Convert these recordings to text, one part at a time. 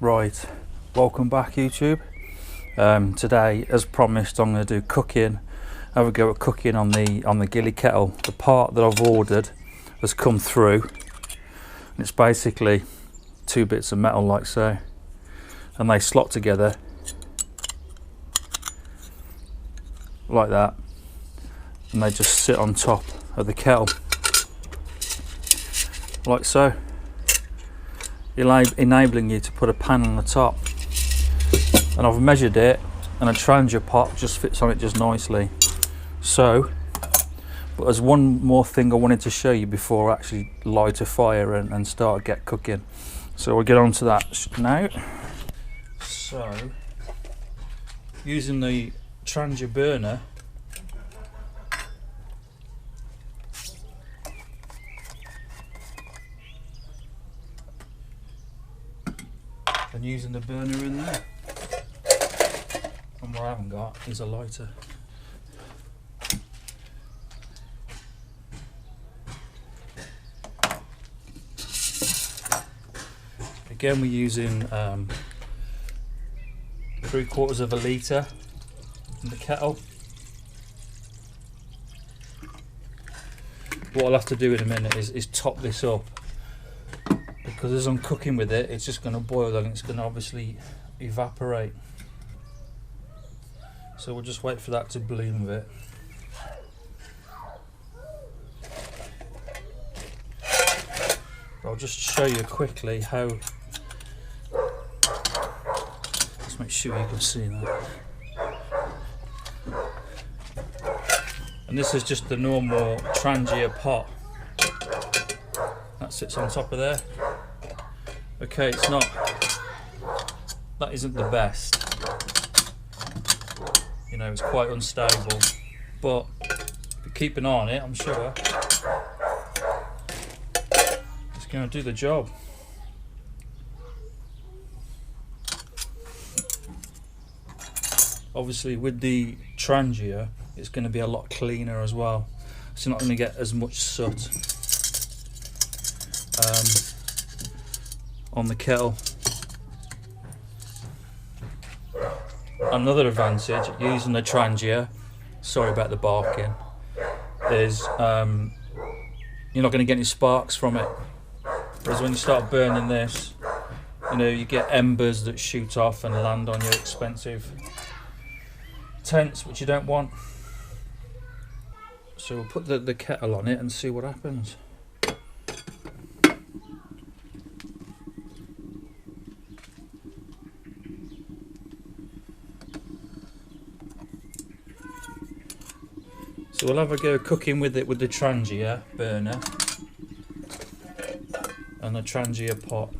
Right, welcome back YouTube. Today, as promised, I'm going to do cooking. Have a go at cooking on the Ghillie Kettle. The part that I've ordered has come through. It's basically two bits of metal like so, and they slot together like that, and they just sit on top of the kettle like so, enabling you to put a pan on the top. And I've measured it, and a Trangia pot just fits on it just nicely. So, but there's one more thing I wanted to show you before I actually light a fire and start get cooking. So we'll get on to that now. So, using the Trangia burner, and using the burner in there. And what I haven't got is a lighter. Again, we're using 3/4 of a litre in the kettle. What I'll have to do in a minute is top this up, because as I'm cooking with it, it's just going to boil and it's going to obviously evaporate. So we'll just wait for that to bloom a bit. I'll just show you quickly how. Let's make sure you can see that. And this is just the normal Trangia pot that sits on top of there. Okay, it's not, that isn't the best. You know, it's quite unstable, but if you keep an eye on it, I'm sure it's going to do the job. Obviously with the Trangia, it's going to be a lot cleaner as well, so you're not going to get as much soot on the kettle. Another advantage using the Trangia, sorry about the barking, is you're not going to get any sparks from it. Whereas when you start burning this, you know, you get embers that shoot off and land on your expensive tents, which you don't want. So we'll put the kettle on it and see what happens. So we'll have a go cooking with it with the Trangia burner and the Trangia pot.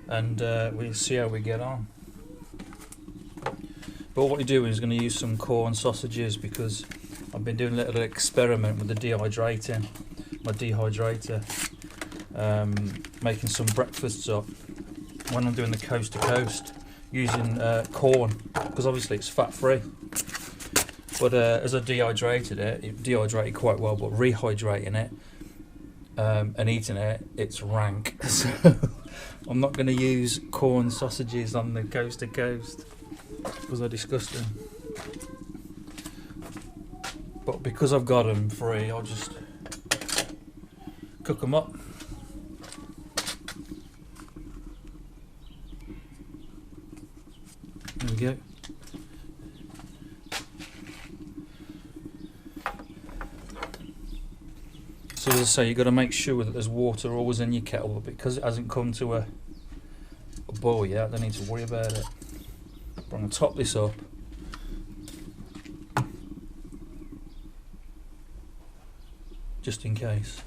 And we'll see how we get on. But what we're doing is going to use some corn sausages, because I've been doing a little experiment with the dehydrator, making some breakfasts up when I'm doing the coast to coast, using corn, because obviously it's fat free. But as I dehydrated it dehydrated quite well, but rehydrating it and eating it, it's rank. So I'm not going to use corn sausages on the coast to coast because they're disgusting. But because I've got them free, I'll just cook them up. There we go. So as I say, you've got to make sure that there's water always in your kettle, but because it hasn't come to a boil yet, I don't need to worry about it. But I'm going to top this up. Just in case.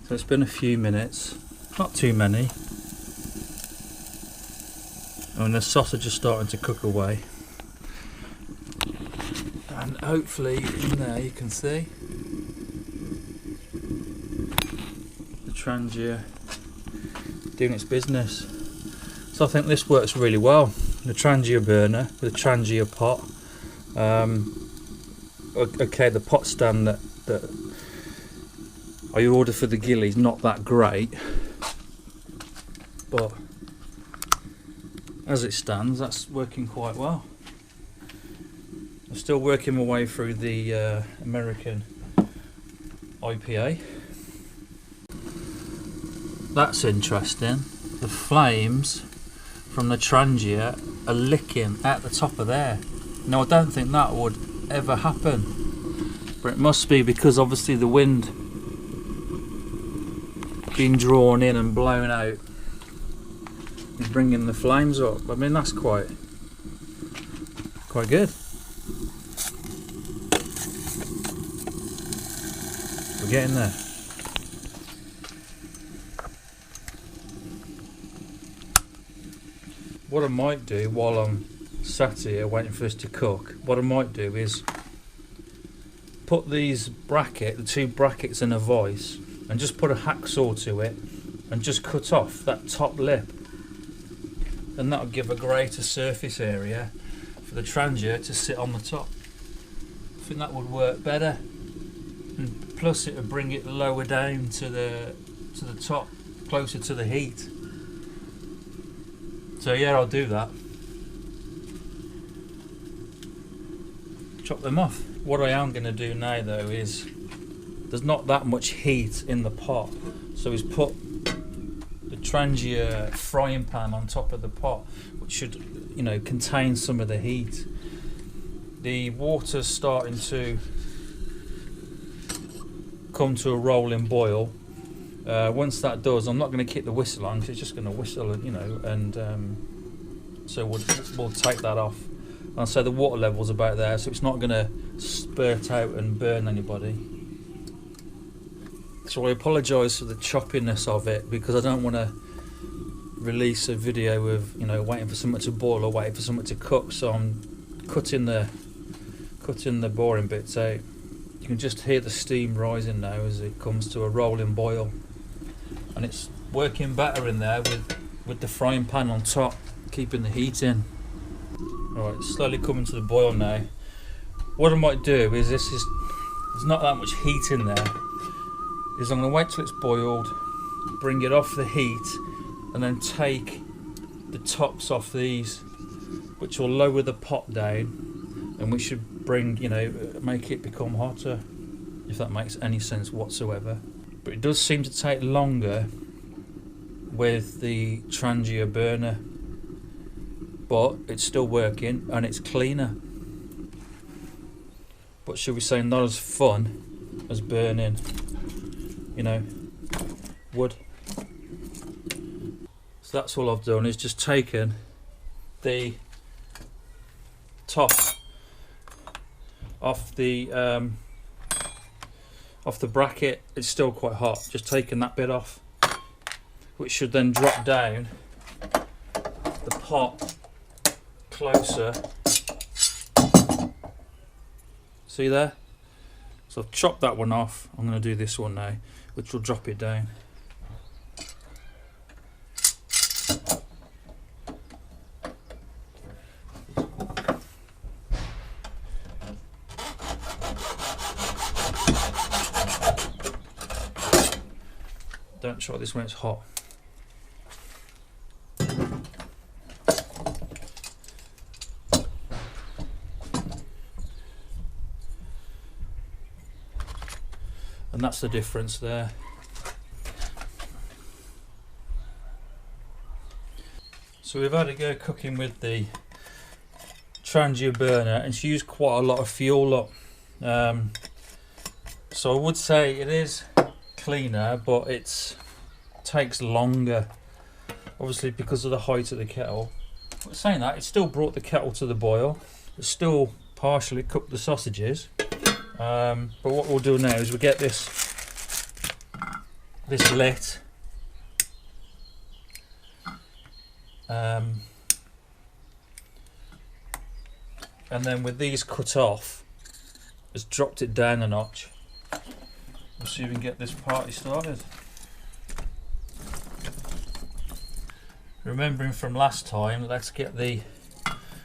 So it's been a few minutes, not too many. And the sausage is starting to cook away. And hopefully in there you can see the Trangia doing its business. So I think this works really well. The Trangia burner, the Trangia pot. Okay, the pot stand that I ordered for the Ghillie's not that great, but as it stands, that's working quite well. I'm still working my way through the American IPA. That's interesting. The flames from the Trangia are licking at the top of there. Now I don't think that would ever happen, but it must be because obviously the wind being drawn in and blown out is bringing the flames up. I mean, that's quite good. We're getting there. What I might do while I'm sat here waiting for this to cook, what I might do is put these the two brackets in a vise, and just put a hacksaw to it and just cut off that top lip, and that'll give a greater surface area for the Trangia to sit on the top. I think that would work better, and plus it would bring it lower down to the top, closer to the heat. So yeah, I'll do that. Chop them off. What I am going to do now though is, there's not that much heat in the pot, so is put the Trangia frying pan on top of the pot, which should, you know, contain some of the heat. The water's starting to come to a rolling boil. Once that does, I'm not going to keep the whistle on because it's just going to whistle, you know, and so we'll take that off. And so the water level's about there, so it's not going to spurt out and burn anybody. So I apologise for the choppiness of it, because I don't want to release a video of, you know, waiting for something to boil or waiting for something to cook. So I'm cutting the boring bits out. You can just hear the steam rising now as it comes to a rolling boil, and it's working better in there with the frying pan on top, keeping the heat in. Alright, it's slowly coming to the boil now. What I might do is, there's not that much heat in there, is I'm going to wait till it's boiled, bring it off the heat, and then take the tops off these, which will lower the pot down, and which should bring, you know, make it become hotter, if that makes any sense whatsoever. But it does seem to take longer with the Trangia burner, but it's still working and it's cleaner. But should we say not as fun as burning, you know, wood. So that's all I've done, is just taken the top off the bracket. It's still quite hot. Just taking that bit off, which should then drop down the pot closer. See there? So I've chopped that one off. I'm going to do this one now, which will drop it down. Don't try this when it's hot. And that's the difference there. So we've had to go cooking with the Trangia burner, and she used quite a lot of fuel up. So I would say it is cleaner, but it takes longer, obviously because of the height of the kettle. But saying that, it still brought the kettle to the boil. It still partially cooked the sausages. But what we'll do now is we'll get this lit, and then with these cut off, just dropped it down a notch. We'll see if we can get this party started. Remembering from last time, let's get the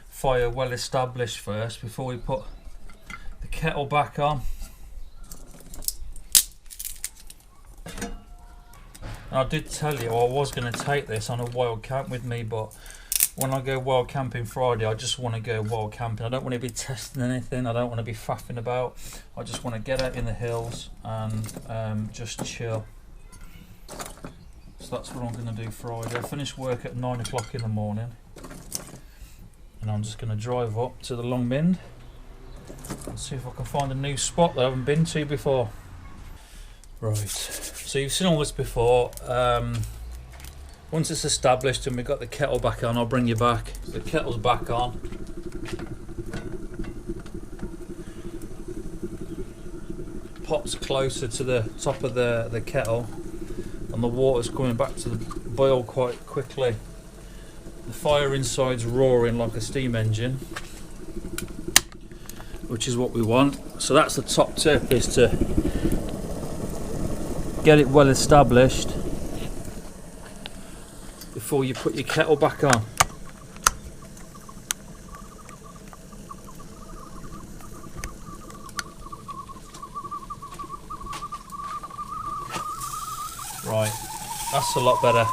fire well established first before we put the kettle back on. And I did tell you I was going to take this on a wild camp with me, but when I go wild camping Friday, I just want to go wild camping. I don't want to be testing anything. I don't want to be faffing about. I just want to get out in the hills and just chill. So that's what I'm going to do Friday. I finish work at 9 o'clock in the morning, and I'm just going to drive up to the Long Mynd and see if I can find a new spot that I haven't been to before. Right, so you've seen all this before. Once it's established and we've got the kettle back on, I'll bring you back. The kettle's back on. Pot's closer to the top of the kettle, and the water's coming back to the boil quite quickly. The fire inside's roaring like a steam engine, which is what we want. So that's the top tip, is to get it well established before you put your kettle back on. Right, that's a lot better.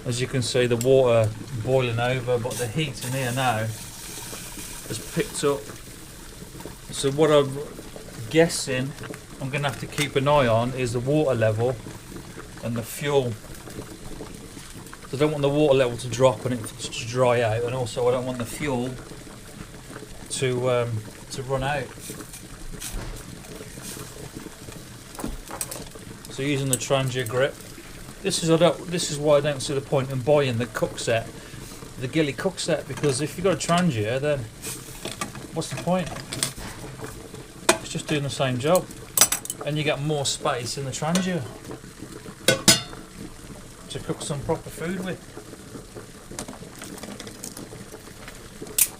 As you can see, the water boiling over, but the heat in here now has picked up. So what I'm guessing I'm going to have to keep an eye on is the water level and the fuel. So I don't want the water level to drop and it to dry out, and also I don't want the fuel to run out. So using the Trangia grip. This is why I don't see the point in buying the cook set, the Ghillie cook set, because if you've got a Trangia, then what's the point? It's just doing the same job, and you get more space in the Trangia to cook some proper food with.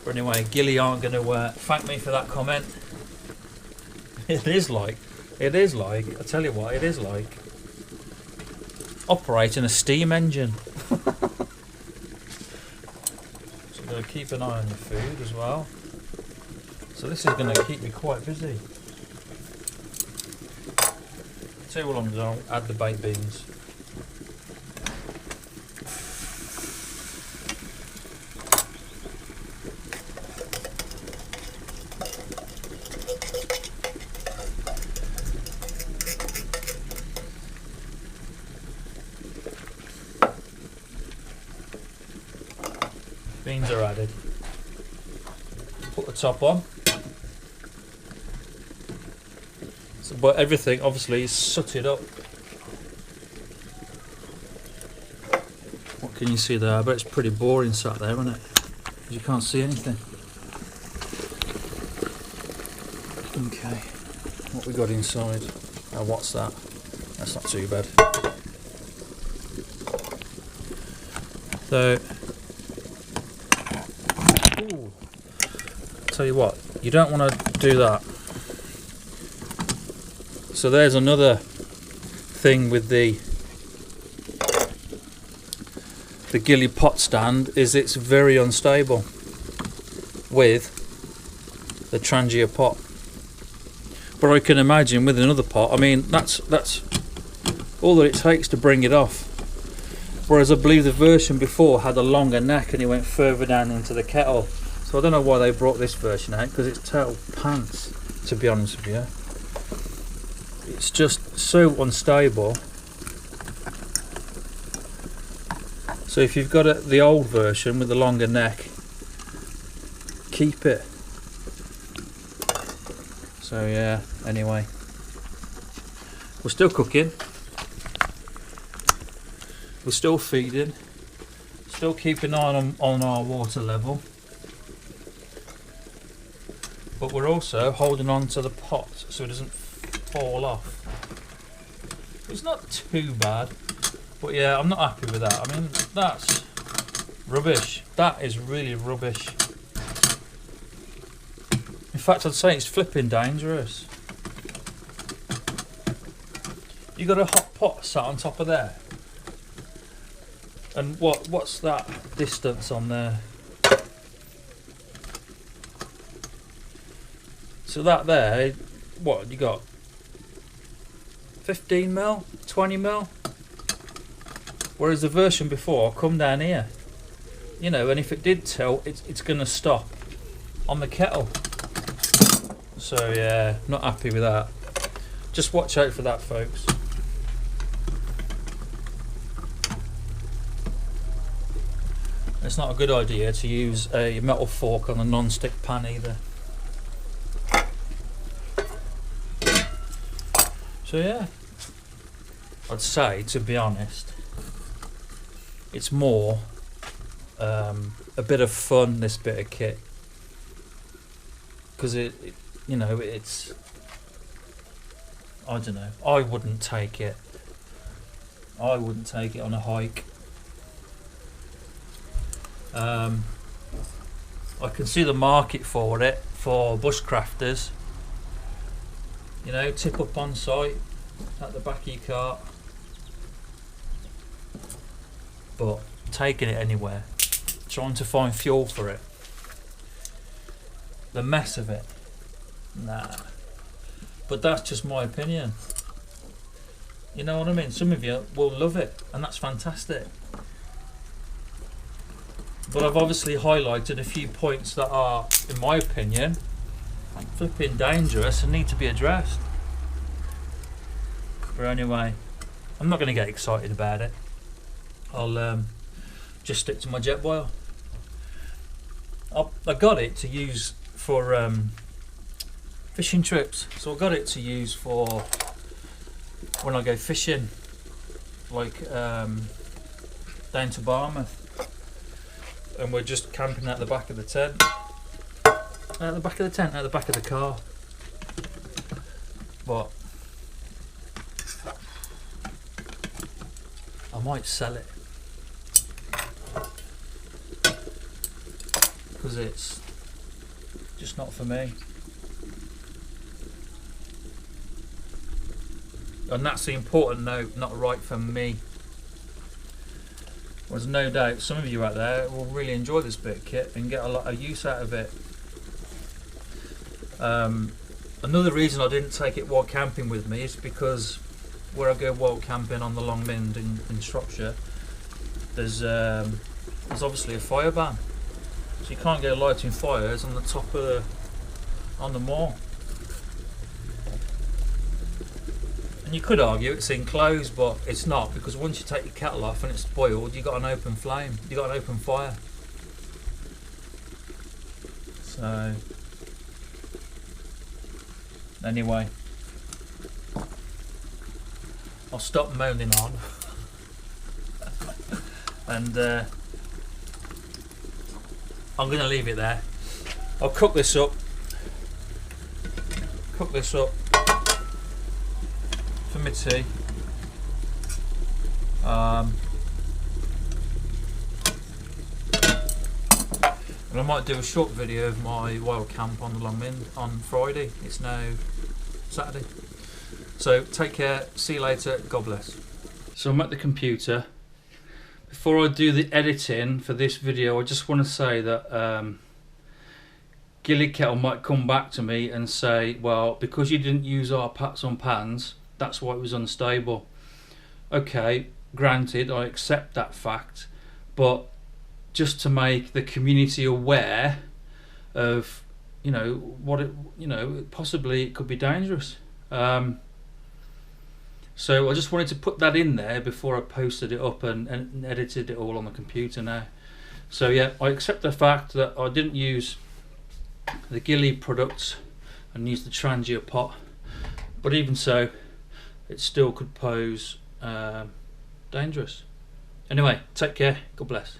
But anyway, Ghillie aren't going to thank me for that comment. It is like, I tell you what, it is like operating a steam engine. So we've got to keep an eye on the food as well. So this is going to keep me quite busy. Tell you what I'm going to do, add the baked beans. Beans are added. Put the top on. So, but everything obviously is sooted up. What can you see there? I bet it's pretty boring sat there, isn't it? Because you can't see anything. Okay, what we got inside? Oh, what's that? That's not too bad. So, ooh, tell you what, you don't want to do that. So there's another thing with the Ghillie pot stand, is it's very unstable with the Trangia pot. But I can imagine with another pot, I mean that's all that it takes to bring it off. Whereas I believe the version before had a longer neck and it went further down into the kettle. So I don't know why they brought this version out, because it's total pants, to be honest with you. It's just so unstable. So if you've got the old version with the longer neck, keep it. So yeah, anyway, we're still cooking, we're still feeding, still keeping an eye on our water level, but we're also holding on to the pot so it doesn't fall off. It's not too bad, but yeah, I'm not happy with that. I mean, that's rubbish. That is really rubbish. In fact, I'd say it's flipping dangerous. You got a hot pot sat on top of there, and what's that distance on there? So that there, what you got? 15mm, 20mm. Whereas the version before, I'll come down here, you know, and if it did tilt, it's going to stop on the kettle. So yeah, not happy with that. Just watch out for that, folks. It's not a good idea to use a metal fork on a non-stick pan either. So yeah, I'd say, to be honest, it's more a bit of fun, this bit of kit, because you know, it's, I don't know, I wouldn't take it on a hike. I can see the market for it for bushcrafters, you know, tip up on site at the back of your cart, but taking it anywhere, trying to find fuel for it, the mess of it, nah. But that's just my opinion, you know what I mean? Some of you will love it, and that's fantastic, but I've obviously highlighted a few points that are, in my opinion, flipping dangerous and need to be addressed. But anyway, I'm not going to get excited about it. I'll just stick to my jet boil. I got it to use for fishing trips, so I got it to use for when I go fishing, like down to Barmouth, and we're just camping at the back of the tent. At the back of the tent, at the back of the car. But I might sell it, because it's just not for me. And that's the important note, not right for me. There's no doubt some of you out there will really enjoy this bit of kit and get a lot of use out of it. Another reason I didn't take it wild camping with me is because where I go wild camping on the Long Mynd in Shropshire, there's obviously a fire ban, so you can't go lighting fires on the top of on the moor. And you could argue it's enclosed, but it's not, because once you take your kettle off and it's boiled, you've got an open flame, you've got an open fire. So anyway, I'll stop moaning on and I'm going to leave it there. I'll cook this up for my tea. And I might do a short video of my wild camp on the Long Mynd on Friday. It's now Saturday. So take care, see you later, God bless. So I'm at the computer. Before I do the editing for this video, I just want to say that Ghillie Kettle might come back to me and say, well, because you didn't use our pots on pans, that's why it was unstable. Okay, granted, I accept that fact, but just to make the community aware of, you know, what it, you know, possibly it could be dangerous. So I just wanted to put that in there before I posted it up and edited it all on the computer now. So yeah, I accept the fact that I didn't use the Ghillie products and used the Trangia pot, but even so, it still could pose dangerous. Anyway, take care, God bless.